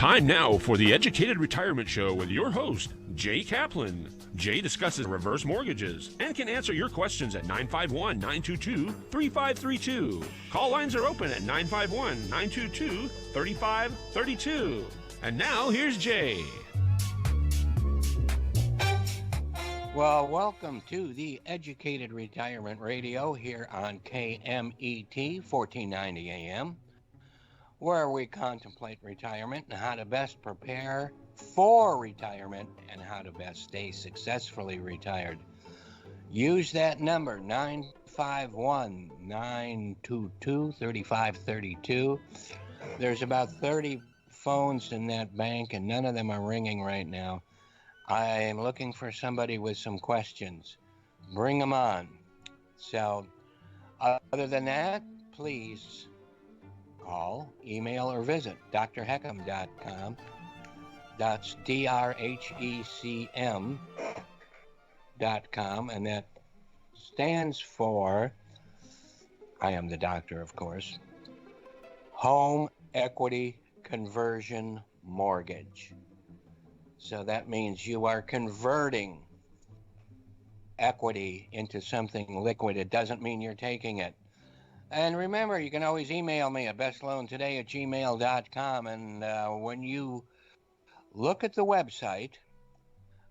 Time now for the Educated Retirement Show with your host, Jay Kaplan. Jay discusses reverse mortgages and can answer your questions at 951-922-3532. Call lines are open at 951-922-3532. And now here's Jay. Well, welcome to the Educated Retirement Radio here on KMET 1490 AM, where we contemplate retirement and how to best prepare for retirement and how to best stay successfully retired. Use that number, 951-922-3532. There's about 30 phones in that bank, and none of them are ringing right now. I am looking for somebody with some questions. Bring them on. So, other than that, please call, email, or visit drheckham.com. That's drhecm.com, and that stands for, I am the doctor, of course, Home Equity Conversion Mortgage. So that means you are converting equity into something liquid. It doesn't mean you're taking it. And remember, you can always email me at bestloantoday@gmail.com. And when you look at the website,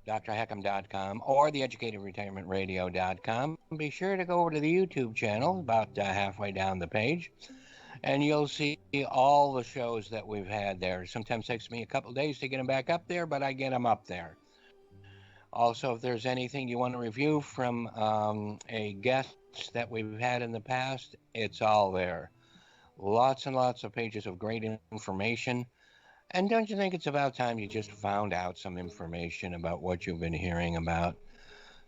drheckham.com or theeducatedretirementradio.com, be sure to go over to the YouTube channel about halfway down the page. And you'll see all the shows that we've had there. Sometimes it takes me a couple of days to get them back up there, but I get them up there. Also, if there's anything you want to review from a guest that we've had in the past, it's all there. Lots and lots of pages of great information. And don't you think it's about time you just found out some information about what you've been hearing about?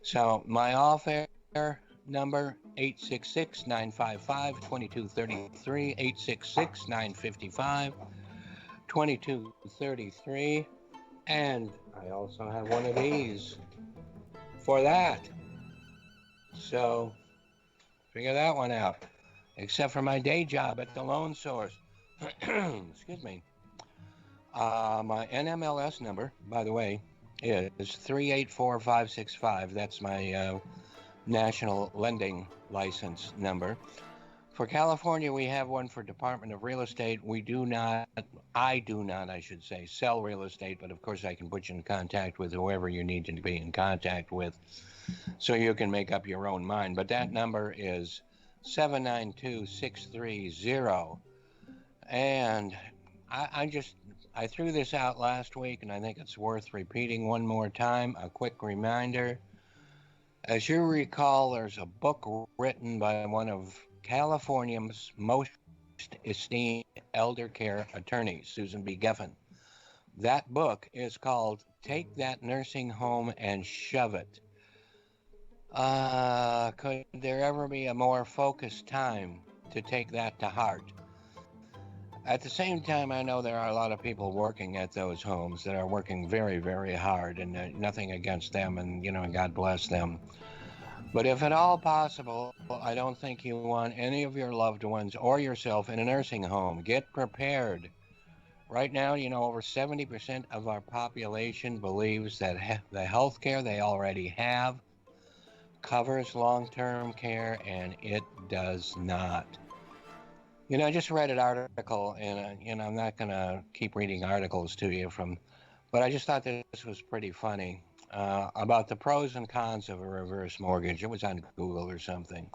So my off-air number, 866-955-2233, 866-955-2233. And I also have one of these for that. So figure that one out. Except for my day job at the Loan Source. Excuse me. My NMLS number, by the way, is 384565. That's my national lending license number. For California, we have one for Department of Real Estate. I do not, sell real estate, but of course I can put you in contact with whoever you need to be in contact with so you can make up your own mind. But that number is 792-630. And I threw this out last week, and I think it's worth repeating one more time. A quick reminder. As you recall, there's a book written by one of California's most esteemed elder care attorneys, Susan B. Geffen. That book is called Take That Nursing Home and Shove It. Could there ever be a more focused time to take that to heart? At the same time, I know there are a lot of people working at those homes that are working very, very hard, and nothing against them, and God bless them. But if at all possible, I don't think you want any of your loved ones or yourself in a nursing home. Get prepared. Right now, over 70% of our population believes that the health care they already have covers long-term care, and it does not. I just read an article, and I'm not going to keep reading articles to you but I just thought this was pretty funny, about the pros and cons of a reverse mortgage. It was on Google or something.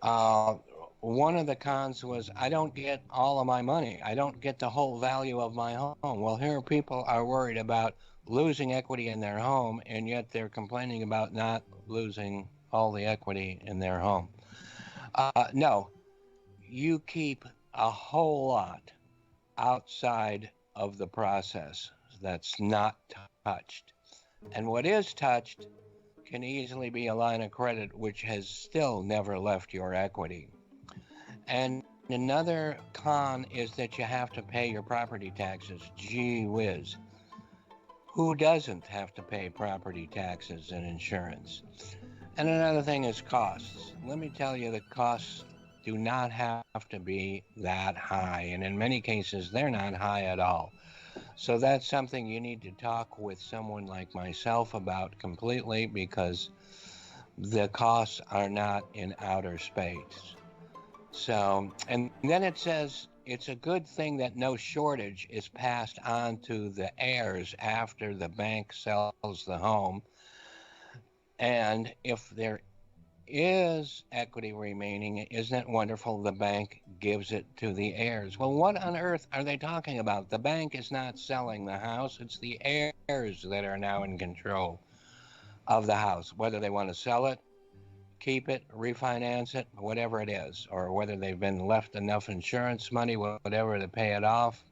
One of the cons was, I don't get all of my money. I don't get the whole value of my home. Well, here people are worried about losing equity in their home, and yet they're complaining about not losing all the equity in their home. No. You keep a whole lot outside of the process that's not touched. And what is touched can easily be a line of credit which has still never left your equity. And another con is that you have to pay your property taxes. Gee whiz. Who doesn't have to pay property taxes and insurance? And another thing is costs. Let me tell you, the costs do not have to be that high, and in many cases they're not high at all. So that's something you need to talk with someone like myself about completely, because the costs are not in outer space. So, and then it says it's a good thing that no shortage is passed on to the heirs after the bank sells the home. And if there is equity remaining, isn't it wonderful? The bank gives it to the heirs. Well, what on earth are they talking about? The bank is not selling the house, it's the heirs that are now in control of the house, whether they want to sell it, keep it, refinance it, whatever it is, or whether they've been left enough insurance money, whatever, to pay it off.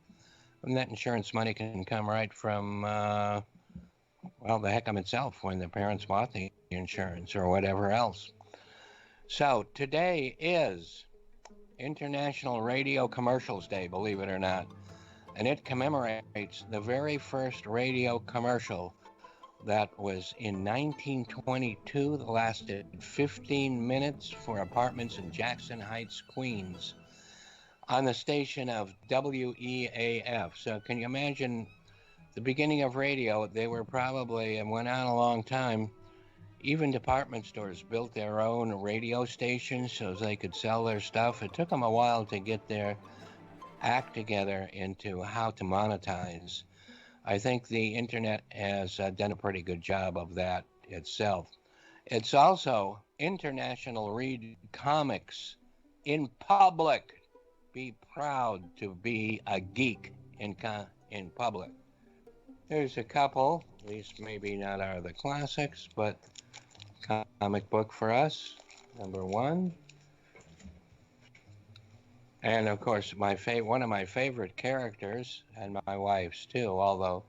And that insurance money can come right from, well, the HECM itself when the parents bought the insurance or whatever else. So today is International Radio Commercials Day, believe it or not. And it commemorates the very first radio commercial that was in 1922, that lasted 15 minutes for apartments in Jackson Heights, Queens, on the station of WEAF. So can you imagine the beginning of radio? They were probably, and went on a long time. Even department stores built their own radio stations so they could sell their stuff. It took them a while to get their act together into how to monetize. I think the internet has done a pretty good job of that itself. It's also International Read Comics in Public. Be proud to be a geek in public. There's a couple, at least maybe not are the classics, but comic book for us, number one. And of course, one of my favorite characters, and my wife's too, although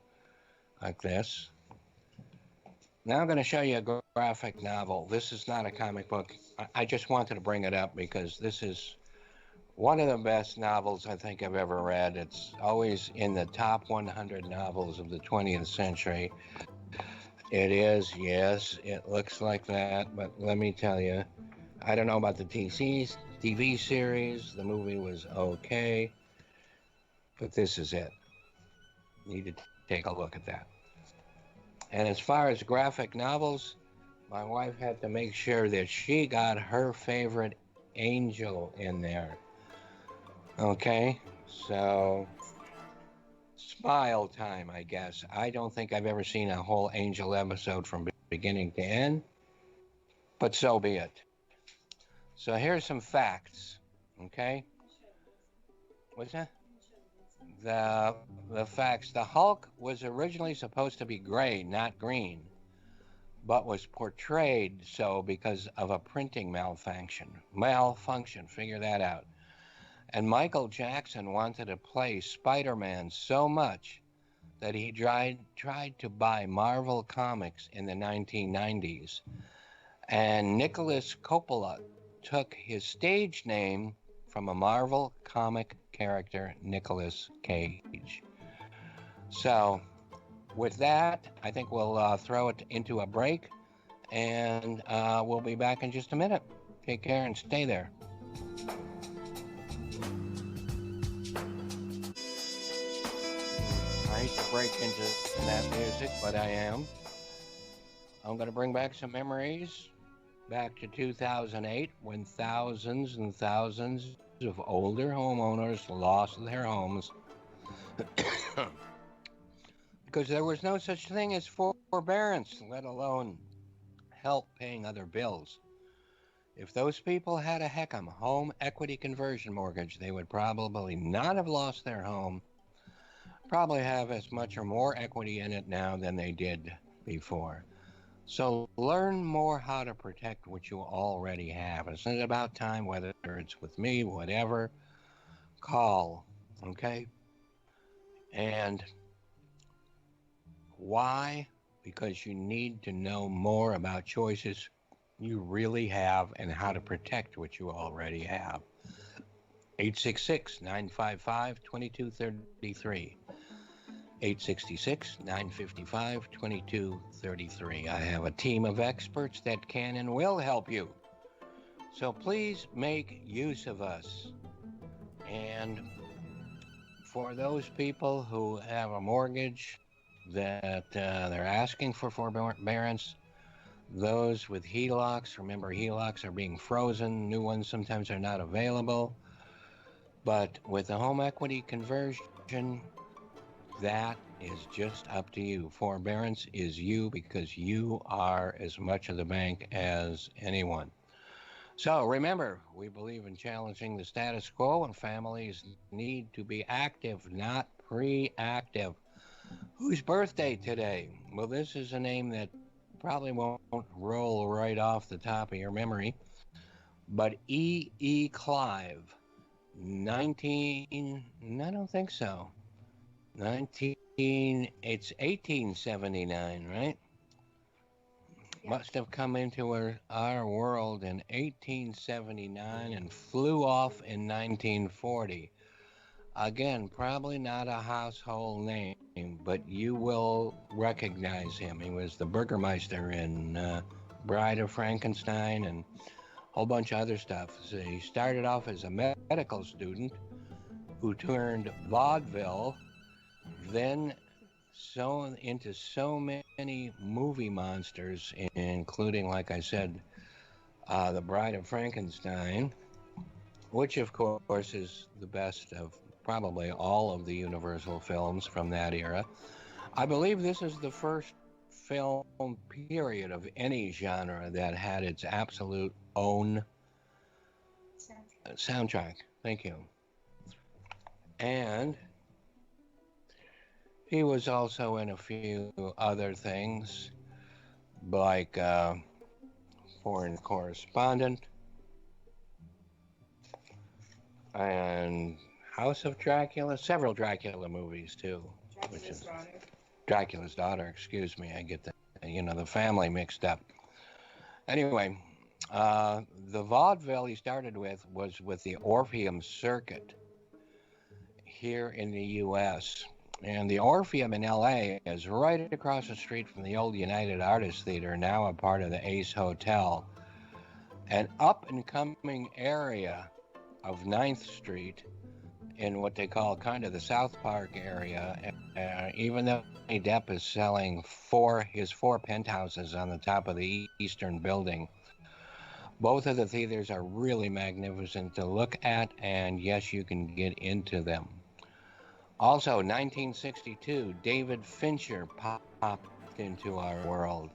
like this. Now I'm going to show you a graphic novel. This is not a comic book. I just wanted to bring it up because this is one of the best novels I think I've ever read. It's always in the top 100 novels of the 20th century. It is, yes, it looks like that, but let me tell you, I don't know about the TV series. The movie was okay, but this is it. You need to take a look at that. And as far as graphic novels, my wife had to make sure that she got her favorite angel in there. Okay, so smile time, I guess. I don't think I've ever seen a whole angel episode from beginning to end, but so be it. So here's some facts, okay? What's that? The facts. The Hulk was originally supposed to be gray, not green, but was portrayed so because of a printing malfunction. Figure that out. And Michael Jackson wanted to play Spider-Man so much that he tried to buy Marvel Comics in the 1990s. And Nicholas Coppola took his stage name from a Marvel comic character, Nicolas Cage. So with that, I think we'll throw it into a break, and we'll be back in just a minute. Take care and stay there. I hate to break into that music, but I am. I'm going to bring back some memories back to 2008, when thousands and thousands of older homeowners lost their homes because there was no such thing as forbearance, let alone help paying other bills. If those people had a HECM, home equity conversion mortgage, they would probably not have lost their home, probably have as much or more equity in it now than they did before. So learn more how to protect what you already have. Isn't it about time, whether it's with me, whatever, call, okay? And why? Because you need to know more about choices you really have and how to protect what you already have. 866-955-2233. 866-955-2233. I have a team of experts that can and will help you. So please make use of us. And for those people who have a mortgage that they're asking for forbearance, those with HELOCs, remember HELOCs are being frozen, new ones sometimes are not available. But with the home equity conversion, that is just up to you. Forbearance is you because you are as much of the bank as anyone. So remember, we believe in challenging the status quo, and families need to be active, not reactive. Whose birthday today? Well, this is a name that probably won't roll right off the top of your memory, but E. E. Clive, 19, I don't think so. it's 1879, right? Yeah. Must have come into our world in 1879 and flew off in 1940. Again, probably not a household name, but you will recognize him. He was the Burgermeister in Bride of Frankenstein and a whole bunch of other stuff. So he started off as a medical student who turned vaudeville, then into so many movie monsters, including, like I said, The Bride of Frankenstein, which of course is the best of probably all of the Universal films from that era. I believe this is the first film period of any genre that had its absolute own soundtrack. Thank you. And he was also in a few other things, like Foreign Correspondent and House of Dracula, several Dracula movies too. Dracula's Daughter, excuse me. I get the family mixed up. Anyway, the vaudeville he started with was with the Orpheum Circuit here in the U.S. And the Orpheum in L.A. is right across the street from the old United Artists Theater, now a part of the Ace Hotel. An up-and-coming area of 9th Street in what they call kind of the South Park area, even though Depp is selling his four penthouses on the top of the Eastern Building. Both of the theaters are really magnificent to look at, and yes, you can get into them. Also, 1962, David Fincher popped into our world.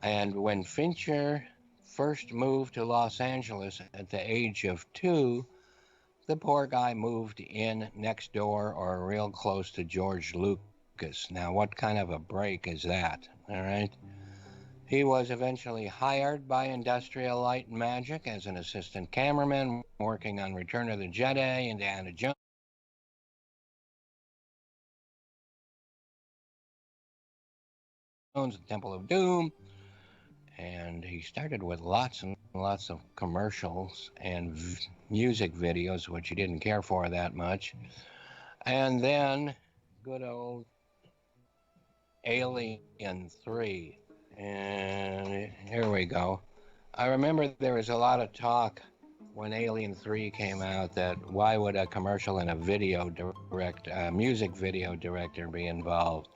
And when Fincher first moved to Los Angeles at the age of 2, the poor guy moved in next door or real close to George Lucas. Now, what kind of a break is that? All right. He was eventually hired by Industrial Light and Magic as an assistant cameraman, working on Return of the Jedi, Indiana Jones, The Temple of Doom. And he started with lots and lots of commercials and music videos, which he didn't care for that much. And then good old Alien 3. And here we go. I remember there was a lot of talk when Alien 3 came out that why would a commercial and a music video director be involved?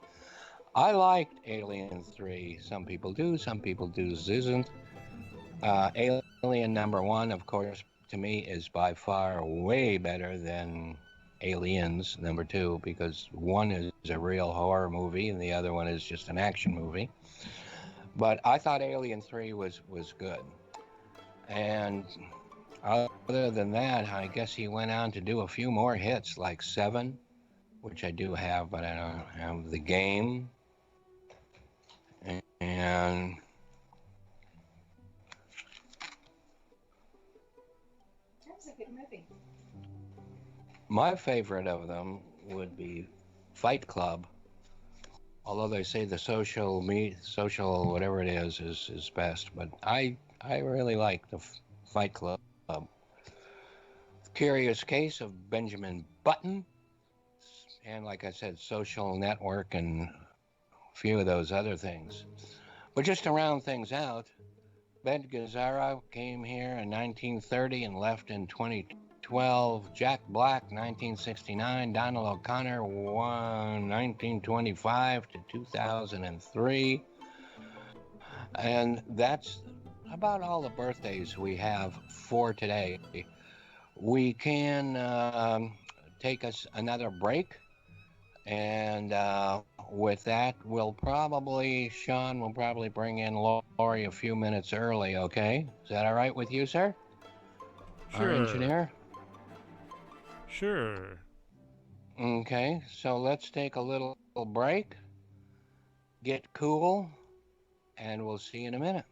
I liked Alien 3. Some people do, some people isn't. Alien number 1, of course, to me is by far way better than Aliens number 2, because one is a real horror movie and the other one is just an action movie. But I thought Alien 3 was good. And other than that, I guess he went on to do a few more hits, like Seven, which I do have, but I don't have The Game. And That was a good movie. My favorite of them would be Fight Club. Although they say the social whatever it is best, but I really like the Fight Club. Curious Case of Benjamin Button, and like I said, Social Network and a few of those other things. But just to round things out, Ben Gazzara came here in 1930 and left in 2012. 1912, Jack Black 1969, Donald O'Connor 1925 to 2003. And that's about all the birthdays we have for today. We can take us another break. And with that, Sean will probably bring in Lori a few minutes early, okay? Is that all right with you, sir? Sure. Our engineer? Sure. Okay, so let's take a little break, get cool, and we'll see you in a minute.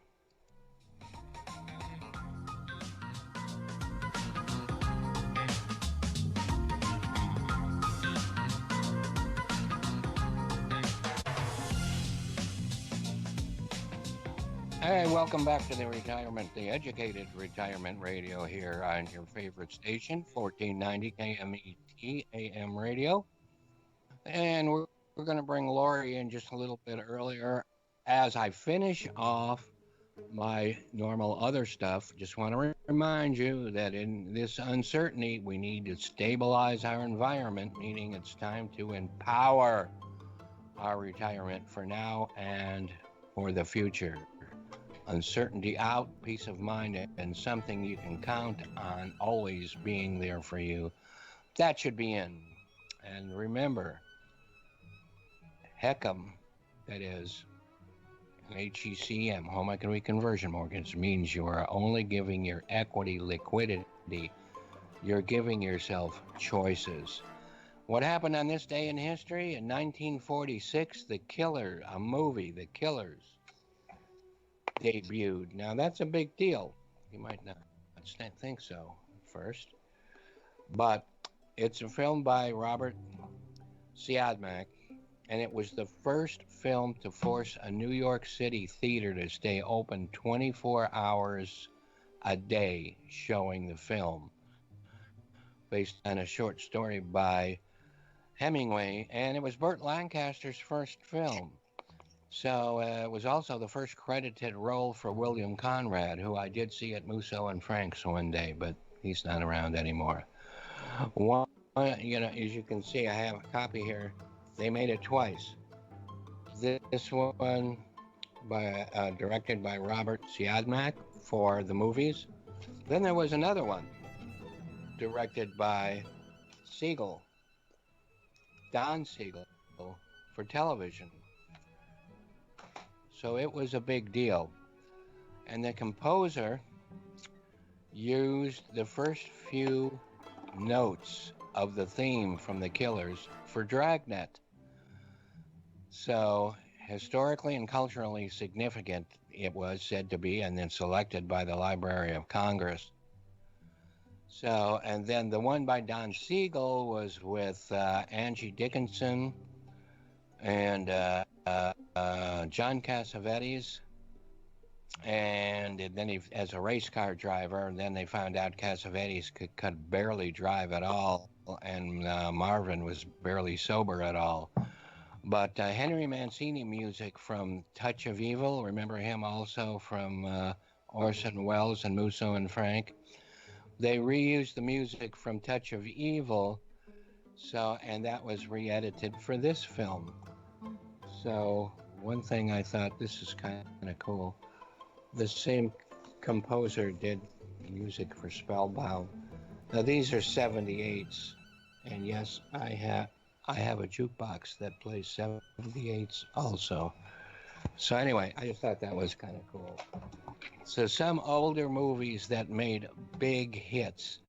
Hey, welcome back to the Educated Retirement Radio here on your favorite station, 1490 KMET AM radio. And we're going to bring Lori in just a little bit earlier. As I finish off my normal other stuff, just want to remind you that in this uncertainty, we need to stabilize our environment, meaning it's time to empower our retirement for now and for the future. Uncertainty out, peace of mind, and something you can count on always being there for you. That should be in. And remember, HECM, that is, HECM, Home Equity Conversion Mortgage, means you are only giving your equity liquidity. You're giving yourself choices. What happened on this day in history? In 1946, The Killers, debuted. Now that's a big deal. You might not think so at first, but it's a film by Robert Siodmak, and it was the first film to force a New York City theater to stay open 24 hours a day showing the film, based on a short story by Hemingway, and it was Burt Lancaster's first film. So it was also the first credited role for William Conrad, who I did see at Musso and Frank's one day, but he's not around anymore. As you can see, I have a copy here. They made it twice. This one directed by Robert Siodmak for the movies. Then there was another one directed by Don Siegel, for television. So it was a big deal. And the composer used the first few notes of the theme from The Killers for Dragnet. So historically and culturally significant it was said to be, and then selected by the Library of Congress. So, and then the one by Don Siegel was with Angie Dickinson and John Cassavetes, and then he, as a race car driver, and then they found out Cassavetes could barely drive at all, and Marvin was barely sober at all. But Henry Mancini music from Touch of Evil, remember him also from Orson Welles and Musso and Frank? They reused the music from Touch of Evil, and that was re-edited for this film. So one thing I thought, this is kind of cool. The same composer did music for Spellbound. Now these are 78s, and yes, I have a jukebox that plays 78s also. So anyway, I just thought that was kind of cool. So some older movies that made big hits.